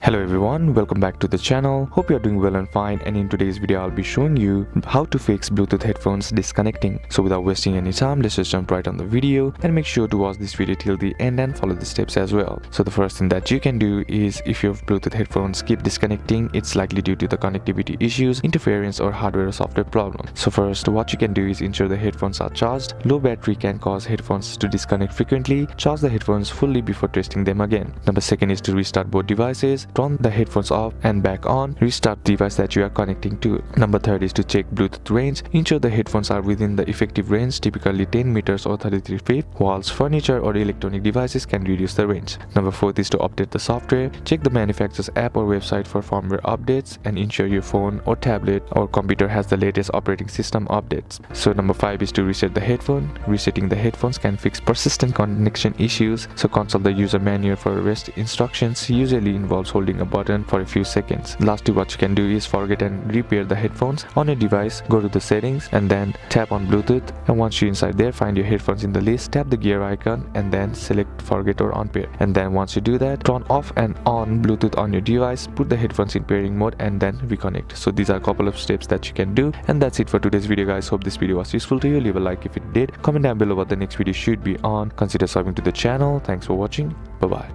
Hello everyone, welcome back to the channel. Hope you are doing well and fine, and in today's video I'll be showing you how to fix Bluetooth headphones disconnecting. So without wasting any time, let's just jump right on the video and make sure to watch this video till the end and follow the steps as well. So the first thing that you can do is, if your Bluetooth headphones keep disconnecting, it's likely due to the connectivity issues, interference or hardware or software problem. So first, what you can do is ensure the headphones are charged. Low battery can cause headphones to disconnect frequently. Charge the headphones fully before testing them again. Number second is to restart both devices. Turn the headphones off and back on. Restart the device that you are connecting to. Number third is to check Bluetooth range. Ensure the headphones are within the effective range, typically 10 meters or 33 feet. Walls, furniture or electronic devices can reduce the range. Number fourth is to update the software. Check the manufacturer's app or website for firmware updates and ensure your phone or tablet or computer has the latest operating system updates. So number five is to reset the headphone. Resetting the headphones can fix persistent connection issues, so consult the user manual for rest instructions. Usually involves holding a button for a few seconds. Lastly, what you can do is forget and repair the headphones on your device. Go to the settings and then tap on Bluetooth, and once you're inside there, find your headphones in the list, tap the gear icon and then select forget or unpair. And then once you do that, turn off and on Bluetooth on your device, put the headphones in pairing mode and then reconnect. So these are a couple of steps that you can do, and that's it for today's video guys. Hope this video was useful to you. Leave a like if it did, comment down below what the next video should be on, consider subscribing to the channel. Thanks for watching. Bye bye.